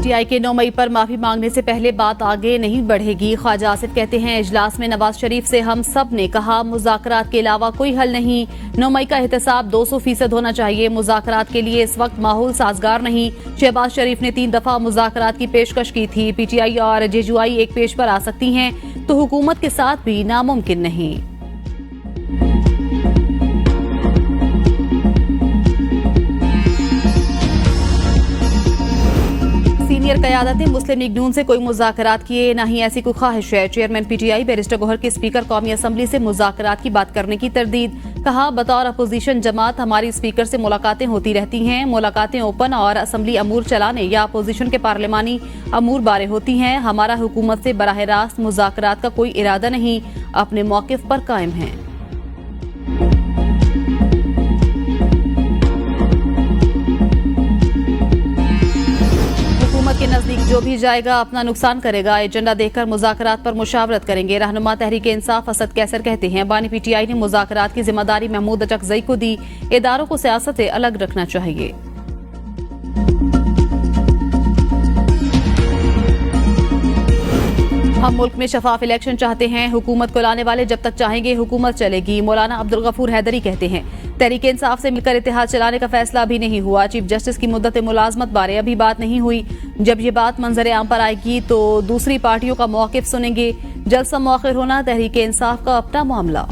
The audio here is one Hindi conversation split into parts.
पीटीआई के 9 मई पर माफी मांगने से पहले बात आगे नहीं बढ़ेगी। ख्वाजा आसिफ कहते हैं, इजलास में नवाज शरीफ से हम सब ने कहा मुज़ाकरात के अलावा कोई हल नहीं। 9 मई का एहतसाब 200% होना चाहिए। मुज़ाकरात के लिए इस वक्त माहौल साजगार नहीं। शहबाज शरीफ ने 3 दफा मुज़ाकरात की पेशकश की थी। पीटीआई और जेयूआई एक पेज पर आ सकती हैं तो हुकूमत के साथ भी नामुमकिन नहीं। सीनियर क़यादत मुस्लिम लीग नून से कोई मुज़ाकरात किए ना ही ऐसी कोई ख्वाहिश है। चेयरमैन पीटीआई बैरिस्टर गौहर के स्पीकर कौमी असम्बली से मुज़ाकरात की बात करने की तरदीद। कहा, बतौर अपोजिशन जमात हमारी स्पीकर से मुलाकातें होती रहती हैं। मुलाकातें ओपन और असम्बली अमूर चलाने या अपोजिशन के पार्लिमानी अमूर बारे होती हैं। हमारा हुकूमत से बराह रास्त मुज़ाकरात का कोई इरादा नहीं, अपने मौक़िफ़ पर कायम हैं। के नजदीक जो भी जाएगा अपना नुकसान करेगा। एजेंडा देखकर मुज़ाकरात पर मुशावरत करेंगे। रहनुमा तहरीक इंसाफ असद कैसर कहते हैं, बानी पीटीआई ने मुज़ाकरात की जिम्मेदारी महमूद अचकज़ई को दी। इदारों को सियासत से अलग रखना चाहिए। हम मुल्क में शफाफ इलेक्शन चाहते हैं। हुकूमत को लाने वाले जब तक चाहेंगे हुकूमत चलेगी। मौलाना अब्दुल गफूर हैदरी कहते हैं, तहरीक इंसाफ से मिलकर इत्तेहाद चलाने का फैसला अभी नहीं हुआ। चीफ जस्टिस की मुद्दत मुलाजमत बारे अभी बात नहीं हुई। जब ये बात मंजर आम पर आएगी तो दूसरी पार्टियों का मौक़िफ़ सुनेंगे। जल्द से मौखिर होना तहरीक इंसाफ का अपना मामला।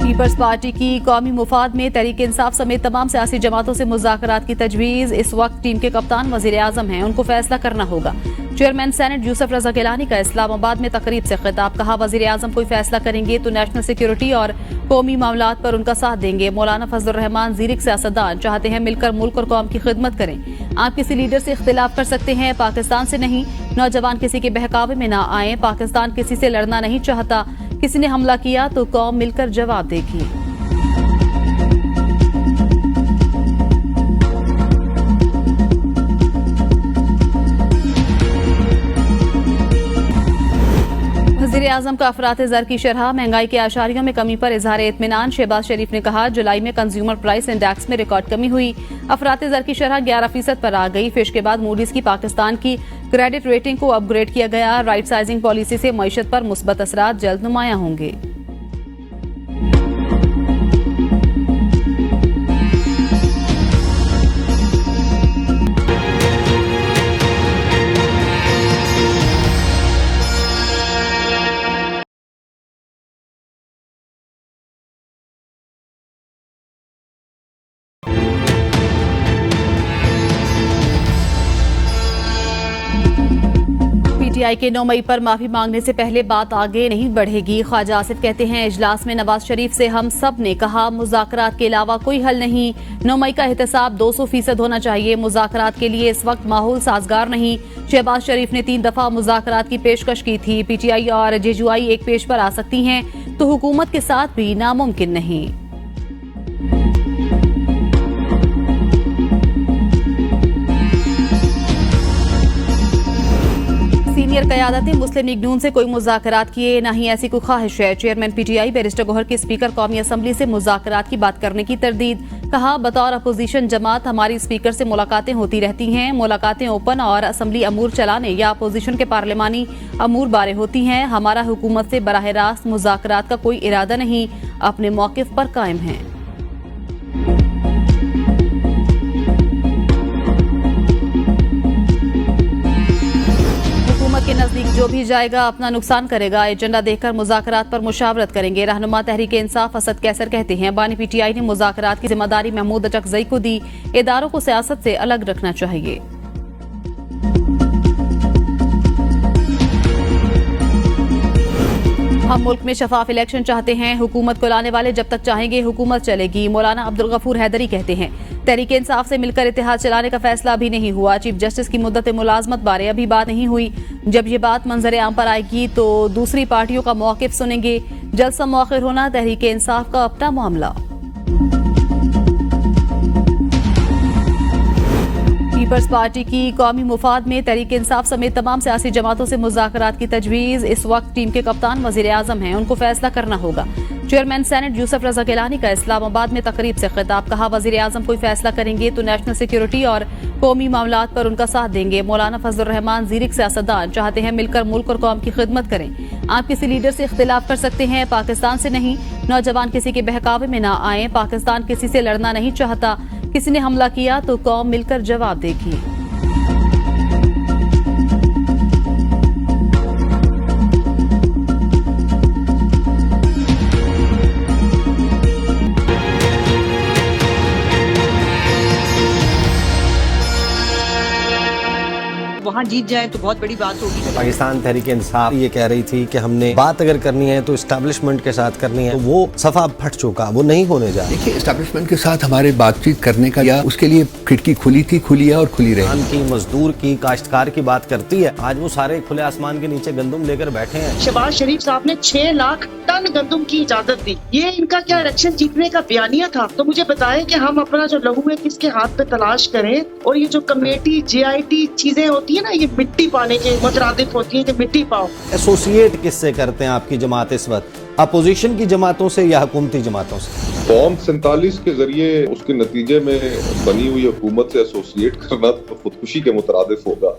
पीपल्स पार्टी की कौमी मुफाद में तहरीक इंसाफ समेत तमाम सियासी जमातों से मुज़ाकरात की तजवीज़। इस वक्त टीम के कप्तान वज़ीर आज़म हैं, उनको फैसला करना होगा। चेयरमैन सेनेट यूसुफ रज़ा गिलानी का इस्लामाबाद में तकरीब से खिताब। कहा, वज़ीर आज़म कोई फैसला करेंगे तो नेशनल सिक्योरिटी और कौमी मामलात पर उनका साथ देंगे। मौलाना फजलुर रहमान ज़ीरिक सियासतदान चाहते हैं मिलकर मुल्क और कौम की खिदमत करें। आप किसी लीडर से इख्तिलाफ कर सकते हैं, पाकिस्तान से नहीं। नौजवान किसी के बहकावे में ना आए। पाकिस्तान किसी से लड़ना नहीं चाहता। किसी ने हमला किया तो कौम मिलकर जवाब देगी। वज़ीर आज़म का अफरात ज़र की शरह महंगाई के आशारियों में कमी पर इजहार इत्मीनान। शहबाज शरीफ ने कहा, जुलाई में कंज्यूमर प्राइस इंडेक्स में रिकॉर्ड कमी हुई। अफरात ज़र की शरह 11% पर आ गई। फिश के बाद मूडीज की पाकिस्तान की क्रेडिट रेटिंग को अपग्रेड किया गया। राइट साइजिंग पॉलिसी से मईशत पर मुस्बत असरात जल्द नुमायां होंगे। पीटीआई के 9 मई पर माफी मांगने से पहले बात आगे नहीं बढ़ेगी। ख्वाजा आसिफ कहते हैं, इजलास में नवाज शरीफ से हम सब ने कहा मुज़ाकरात के अलावा कोई हल नहीं। 9 मई का एहतसाब 200% होना चाहिए। मुज़ाकरात के लिए इस वक्त माहौल साजगार नहीं। शहबाज शरीफ ने 3 दफा मुज़ाकरात की पेशकश की थी। पीटीआई और जेयूआई एक पेज पर आ सकती हैं तो हुकूमत के साथ भी नामुमकिन नहीं। सीनियर क़यादत मुस्लिम लीग नून से कोई मुज़ाकरात किए ना ही ऐसी कोई ख्वाहिश है। चेयरमैन पीटीआई बैरिस्टर गौहर के स्पीकर कौमी असम्बली से मुज़ाकरात की बात करने की तरदीद। कहा, बतौर अपोजिशन जमात हमारी स्पीकर से मुलाकातें होती रहती हैं। मुलाकातें ओपन और असम्बली अमूर चलाने या अपोजिशन के पार्लिमानी अमूर बारे होती हैं। हमारा हुकूमत से बराह रास्त मुज़ाकरात का कोई इरादा नहीं, अपने मौक़िफ़ पर कायम हैं। के नजदीक जो भी जाएगा अपना नुकसान करेगा। एजेंडा देखकर मुज़ाकरात पर मुशावरत करेंगे। रहनुमा तहरीक इंसाफ असद कैसर कहते हैं, बानी पीटीआई ने मुज़ाकरात की जिम्मेदारी महमूद अचकज़ई को दी। इदारों को सियासत से अलग रखना चाहिए। हम मुल्क में शफाफ इलेक्शन चाहते हैं। हुकूमत को लाने वाले जब तक चाहेंगे हुकूमत चलेगी। मौलाना अब्दुल गफूर हैदरी कहते हैं, तहरीक इंसाफ से मिलकर इत्तेहाद चलाने का फैसला अभी नहीं हुआ। चीफ जस्टिस की मुद्दत मुलाजमत बारे अभी बात नहीं हुई। जब ये बात मंजर आम पर आएगी तो दूसरी पार्टियों का मौक़िफ़ सुनेंगे। जल्द से मौखिर होना तहरीक इंसाफ का अपना मामला। पीपल्स पार्टी की कौमी मुफाद में तहरीक इंसाफ समेत तमाम सियासी जमातों से मुज़ाकरात की तजवीज़। इस वक्त टीम के कप्तान वज़ीर आज़म हैं, उनको फैसला करना होगा। चेयरमैन सेनेट यूसुफ रजा गिलानी का इस्लामाबाद में तकरीब से खिताब, कहा वजीर आजम कोई फैसला करेंगे तो नेशनल सिक्योरिटी और कौमी मामलात पर उनका साथ देंगे। मौलाना फजलुर रहमान ज़ीरिक सियासतदान चाहते हैं मिलकर मुल्क और कौम की खिदमत करें। आप किसी लीडर से इख्तिलाफ कर सकते हैं, पाकिस्तान से नहीं। नौजवान किसी के बहकावे में ना आए, पाकिस्तान किसी से लड़ना नहीं चाहता। किसी ने हमला किया तो कौम मिलकर जवाब देगी। वहाँ जीत जाए तो बहुत बड़ी बात होगी। पाकिस्तान तहरीक इंसाफ ये कह रही थी कि हमने बात अगर करनी है तो एस्टैब्लिशमेंट के साथ करनी है, तो वो सफा फट चुका, वो नहीं होने जा रहा। देखिए, एस्टैब्लिशमेंट के साथ हमारे बातचीत करने का या उसके लिए खिड़की खुली थी, खुली है और खुली रही। की मजदूर की काश्तकार की बात करती है, आज वो सारे खुले आसमान के नीचे गंदम लेकर बैठे हैं। शहबाज शरीफ साहब ने 6 लाख टन गंदम की इजाजत दी। ये इनका क्या इलेक्शन जीतने का बयानिया था? तो मुझे बताएं कि हम अपना जो लहू है किसके हाथ पे तलाश करें। और ये जो कमेटी JIT चीजें होती है ना, ये मिट्टी पाने के मुतरादिफ होती है कि मिट्टी पाओ। एसोसिएट किससे करते हैं आपकी जमात इस वक्त? अपोजिशन की जमातों से या हुकूमती जमातों से? फॉर्म 47 के जरिए उसके नतीजे में बनी हुई हुकूमत से एसोसिएट करना तो खुदकुशी के मुतरादिफ होगा।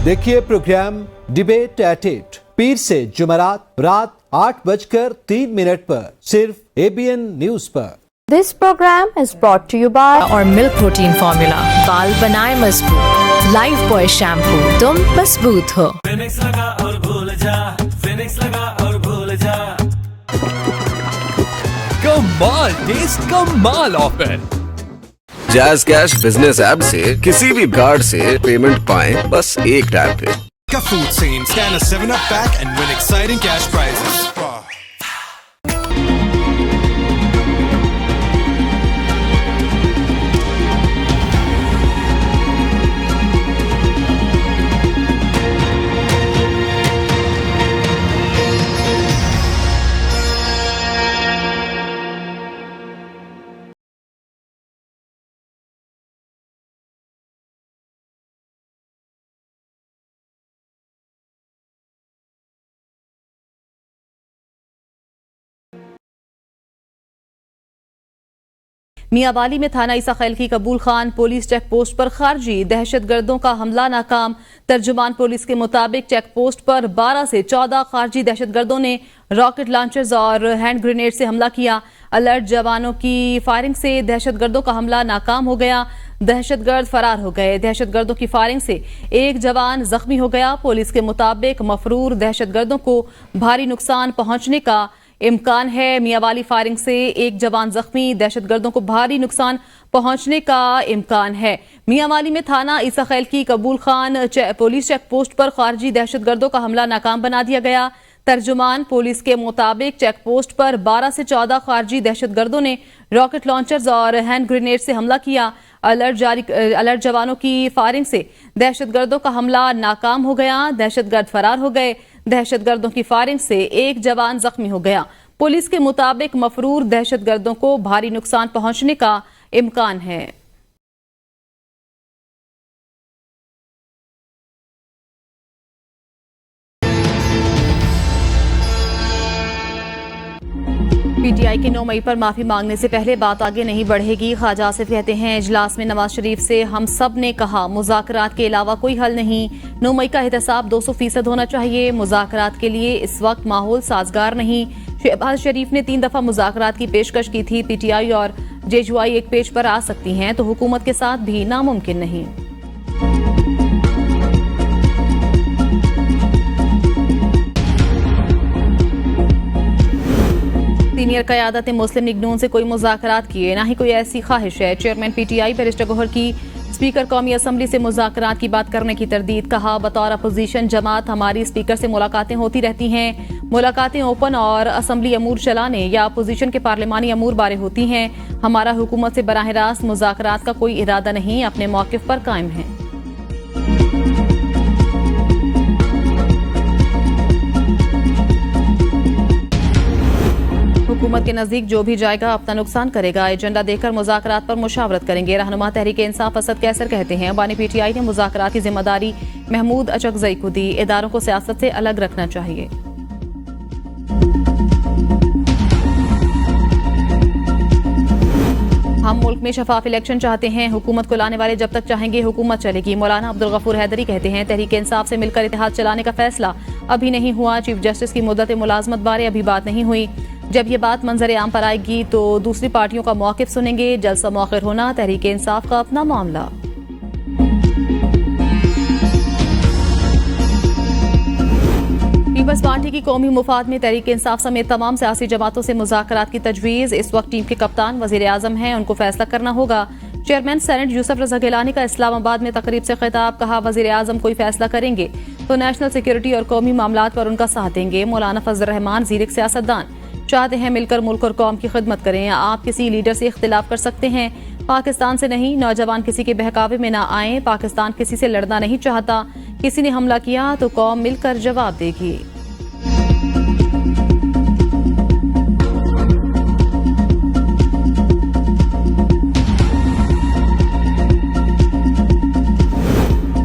देखिए प्रोग्राम डिबेट एट 8 पीर से जुमेरात रात 8:03 पर सिर्फ ABN न्यूज पर। This program is brought to you by और मिल्क प्रोटीन फॉर्मूला, बाल बनाए मजबूत। लाइफ बॉय शैम्पू, तुम मजबूत हो। फिनिक्स लगा और भूल जा, फिनिक्स लगा और भूल जा। कमाल टेस्ट, कमाल offer. Jazz cash business app से किसी भी कार्ड से पेमेंट पाएं बस एक टैप पे। Food scene, scan a 7-Up pack and win exciting cash prizes. Mianwali में थाना ईसा खैल की कबूल खान पुलिस चेक पोस्ट पर खारजी दहशतगर्दों का हमला नाकाम। तर्जुमान पुलिस के मुताबिक चेक पोस्ट पर 12 से 14 खारजी दहशतगर्दों ने रॉकेट लॉन्चर्स और हैंड ग्रेनेड से हमला किया। अलर्ट जवानों की फायरिंग से दहशतगर्दों का हमला नाकाम हो गया। दहशतगर्द फरार हो गए। दहशतगर्दों की फायरिंग से एक जवान जख्मी हो गया। पुलिस के मुताबिक मफरूर दहशतगर्दों को भारी नुकसान पहुंचने का इम्कान है। मियांवाली फायरिंग से एक जवान जख्मी, दहशतगर्दों को भारी नुकसान पहुंचने का इम्कान है। मियांवाली में थाना ईसा खैल की कबूल खान पुलिस चेक पोस्ट पर खारजी दहशतगर्दों का हमला नाकाम बना दिया गया। तर्जुमान पुलिस के मुताबिक चेक पोस्ट पर 12 से 14 खारजी दहशतगर्दों ने रॉकेट लॉन्चर्स और हैंड ग्रेनेड से हमला किया। अलर्ट जवानों की फायरिंग से दहशतगर्दों का हमला नाकाम हो गया। दहशतगर्द फरार हो गए। दहशतगर्दों की फायरिंग से एक जवान जख्मी हो गया। पुलिस के मुताबिक मफरूर दहशतगर्दों को भारी नुकसान पहुंचने का इम्कान है। PTI के 9 मई पर माफी मांगने से पहले बात आगे नहीं बढ़ेगी। ख्वाजा आसिफ कहते हैं इजलास में नवाज शरीफ से हम सब ने कहा मुज़ाकरात के अलावा कोई हल नहीं। 9 मई का एहतसाब 200% होना चाहिए। मुज़ाकरात के लिए इस वक्त माहौल साजगार नहीं। शहबाज शरीफ ने 3 दफा मुज़ाकरात की पेशकश की थी। PTI और JUI एक पेज पर आ सकती हैं तो हुकूमत के साथ भी नामुमकिन नहीं। सीनियर क़यादत ने मुस्लिम लीग नून से कोई मुज़ाकरात किए, ना ही कोई ऐसी ख्वाहिश है। चेयरमैन PTI बैरिस्टर गौहर की स्पीकर कौमी असम्बली से मुज़ाकरात की बात करने की तरदीद। कहा बतौर अपोजिशन जमात हमारी स्पीकर से मुलाकातें होती रहती हैं। मुलाकातें ओपन और असम्बली अमूर चलाने या अपोजिशन के पार्लिमानी अमूर बारे होती हैं। हमारा हुकूमत से बराह रास्त मुज़ाकरात का कोई इरादा नहीं, अपने मौक़िफ़ पर कायम है। हुकूमत के नजदीक जो भी जाएगा अपना नुकसान करेगा। एजेंडा देकर मुज़ाकरात पर मुशावरत करेंगे। रहनुमा तहरीक इंसाफ असद कैसर कहते हैं बानी PTI ने मुज़ाकरात की जिम्मेदारी महमूद अचकज़ई को दी। इदारों को सियासत से अलग रखना चाहिए। मुल्क में शफाफ इलेक्शन चाहते हैं, हुकूमत को लाने वाले जब तक चाहेंगे हुकूमत चलेगी। मौलाना अब्दुल गफूर हैदरी कहते हैं तहरीक इंसाफ से मिलकर इतिहाद चलाने का फैसला अभी नहीं हुआ। चीफ जस्टिस की मुद्दत मुलाजमत बारे अभी बात नहीं हुई। जब ये बात मंजर आम पर आएगी तो दूसरी पार्टियों का मौक़िफ सुनेंगे। जलसा मौखिर होना तहरीक इंसाफ का अपना मामला। पीपल्स पार्टी की कौमी मुफाद में तहरीक इंसाफ समेत तमाम सियासी जमातों से मुज़ाकरात की तजवीज़। इस वक्त टीम के कप्तान वज़ीर आज़म हैं, उनको फैसला करना होगा। चेयरमैन सेनेट यूसुफ रज़ा गिलानी का इस्लामाबाद में तकरीब से खिताब। कहा वज़ीर आज़म कोई फैसला करेंगे तो नेशनल सिक्योरिटी और कौमी मामलात पर उनका साथ देंगे। मौलाना फजल रहमान ज़ीरक सियासतदान चाहते हैं मिलकर मुल्क और कौम की खिदमत करें। आप किसी लीडर से इख्तिलाफ कर सकते हैं, पाकिस्तान से नहीं। नौजवान किसी के बहकावे में ना आए। पाकिस्तान किसी से लड़ना नहीं चाहता। किसी ने हमला किया तो कौम मिलकर जवाब देगी।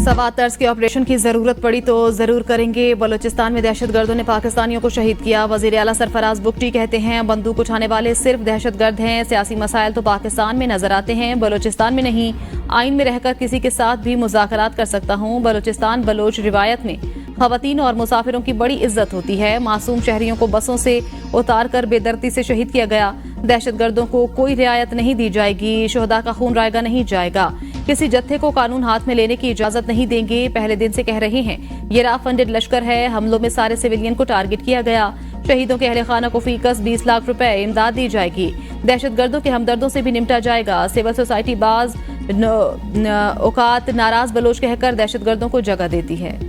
सवा तर्ज के ऑपरेशन की जरूरत पड़ी तो जरूर करेंगे। बलूचिस्तान में दहशतगर्दों ने पाकिस्तानियों को शहीद किया। वजीर आला सरफराज बुगटी कहते हैं बंदूक उठाने वाले सिर्फ दहशतगर्द हैं। सियासी मसाइल तो पाकिस्तान में नजर आते हैं, बलूचिस्तान में नहीं। आइन में रहकर किसी के साथ भी मुज़ाकरात कर सकता हूँ। बलूचिस्तान बलोच रिवायत में खवातीन और मुसाफिरों की बड़ी इज्जत होती है। मासूम शहरियों को बसों से उतार कर बेदर्दी से शहीद किया गया। दहशतगर्दों को कोई रियायत नहीं दी जाएगी। शोहदा का खून रायगा नहीं जाएगा। किसी जत्थे को कानून हाथ में लेने की इजाजत नहीं देंगे। पहले दिन से कह रहे हैं ये रा फंडेड लश्कर है। हमलों में सारे सिविलियन को टारगेट किया गया। शहीदों के अहले खाना को फीकस 20 लाख रुपए इमदाद दी जाएगी। दहशतगर्दों के हमदर्दों से भी निपटा जाएगा। सिविल सोसाइटी बाज औकात नाराज बलोच कहकर दहशतगर्दों को जगह देती है।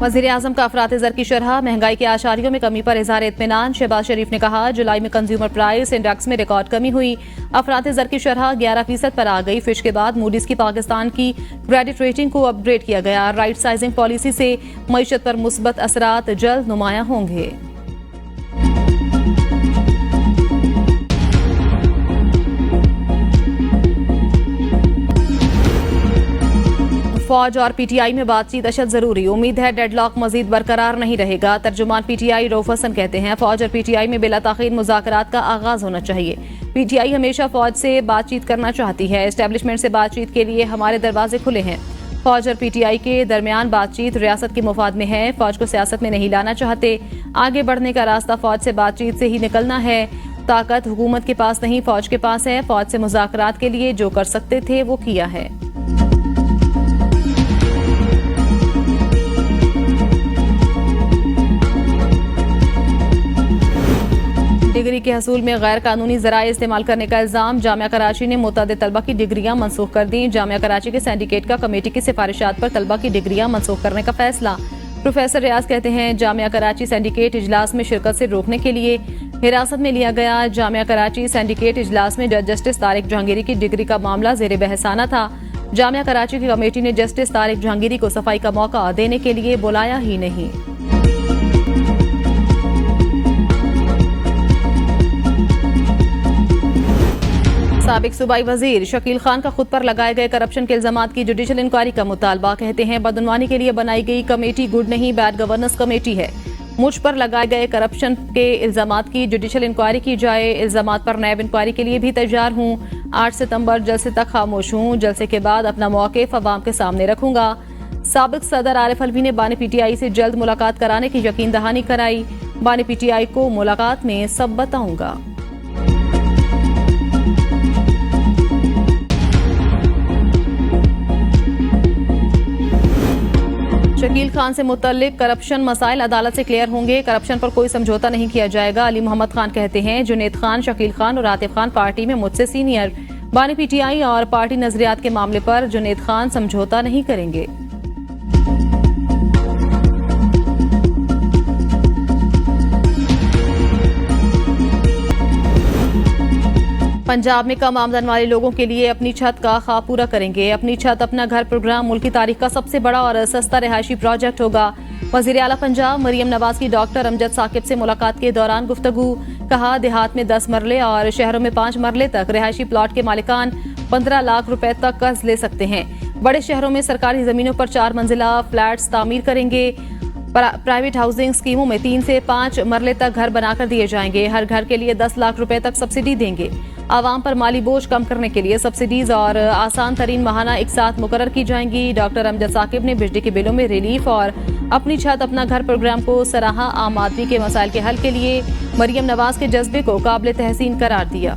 वज़ीर आज़म का अफरात ज़र की शरह महंगाई के आशारियों में कमी पर इज़हार इत्मीनान। शहबाज शरीफ ने कहा जुलाई में कंज्यूमर प्राइस इंडेक्स में रिकॉर्ड कमी हुई। अफरात ज़र की शरह 11% पर आ गई। फिश के बाद मूडीज की पाकिस्तान की क्रेडिट रेटिंग को अपग्रेड किया गया। राइट साइजिंग पॉलिसी से मईशत पर मुस्बत असरात जल्द नुमायां होंगे। फौज और पीटीआई में बातचीत अशद जरूरी। उम्मीद है डेडलॉक मजीद बरकरार नहीं रहेगा। तर्जुमान पीटीआई रऊफ हसन कहते हैं फौज और पीटीआई में बिला ताखीर मुज़ाकरात का आगाज होना चाहिए। पीटीआई हमेशा फौज से बातचीत करना चाहती है। एस्टेब्लिशमेंट से बातचीत के लिए हमारे दरवाजे खुले हैं। फौज और पीटीआई के दरमियान बातचीत रियासत के मुफाद में है। फौज को सियासत में नहीं लाना चाहते। आगे बढ़ने का रास्ता फौज से बातचीत से ही निकलना है। ताकत हुकूमत के पास नहीं, फौज के पास है। फौज से मुज़ाकरात के लिए जो कर सकते थे वो किया है। डिग्री के हसूल में गैर कानूनी ज़राए इस्तेमाल करने का इल्ज़ाम। जामिया कराची ने मुतअद्दिद तलबा की डिग्रियां मनसूख कर दी। जामिया कराची के सिंडिकेट का कमेटी की सिफारिशात पर तलबा की डिग्रियां मनसूख करने का फैसला। प्रोफेसर रियाज कहते हैं जामिया कराची सिंडिकेट इजलास में शिरकत से रोकने के लिए हिरासत में लिया गया। जामिया कराची सिंडिकेट इजलास में जज जस्टिस तारिक जहांगीरी की डिग्री का मामला ज़ेर बहसाना था। जामिया कराची की कमेटी ने जस्टिस तारिक जहांगीरी को सफाई का मौका देने के लिए बुलाया ही नहीं। साबिक सूबाई वजीर शकील खान का खुद पर लगाए गए करप्शन के इल्जामात की जुडिशल इंक्वायरी का मुतालबा। कहते हैं बदनवानी के लिए बनाई गई कमेटी गुड नहीं बैड गवर्नेंस कमेटी है। मुझ पर लगाए गए करप्शन के इल्जामात की जुडिशल इंक्वायरी की जाए। इल्जामात पर नैब इंक्वायरी के लिए भी तैयार हूँ। 8 सितंबर जलसे तक खामोश हूँ। जलसे के बाद अपना मौक़िफ़ अवाम के सामने रखूंगा। साबिक सदर आरिफ अलवी ने बानी पीटीआई से जल्द मुलाकात कराने की यकीन दहानी कराई। बानी पीटीआई को मुलाकात में सब बताऊंगा। शकील खान से मुतल्लिक करप्शन मसाइल अदालत से क्लियर होंगे। करप्शन पर कोई समझौता नहीं किया जाएगा। अली मोहम्मद खान कहते हैं जुनेद खान, शकील खान और आतिफ खान पार्टी में मुझसे सीनियर। बानी पीटीआई और पार्टी नजरियात के मामले पर जुनेद खान समझौता नहीं करेंगे। पंजाब में कम आमदन वाले लोगों के लिए अपनी छत का ख्वाब पूरा करेंगे। अपनी छत अपना घर प्रोग्राम मुल्क की तारीख का सबसे बड़ा और सस्ता रिहायशी प्रोजेक्ट होगा। वज़ीर आला पंजाब मरियम नवाज की डॉक्टर अमजद साकिब से मुलाकात के दौरान गुफ्तगू। कहा देहात में 10 मरले और शहरों में 5 मरले तक रिहायशी प्लॉट के मालिकान 15 लाख रुपए तक कर्ज ले सकते हैं। बड़े शहरों में सरकारी जमीनों पर 4 मंजिला फ्लैट्स तामीर करेंगे। प्राइवेट हाउसिंग स्कीमों में 3 से 5 मरले तक घर बनाकर दिए जाएंगे। हर घर के लिए 10 लाख रुपए तक सब्सिडी देंगे। आवाम पर माली बोझ कम करने के लिए सब्सिडीज और आसान तरीन माहाना एक साथ मुकर्रर की जाएंगी। डॉक्टर अमजद साकिब ने बिजली के बिलों में रिलीफ और अपनी छत अपना घर प्रोग्राम को सराहा। आम आदमी के मसाइल के हल के लिए मरियम नवाज के जज्बे को काबिल तहसीन करार दिया।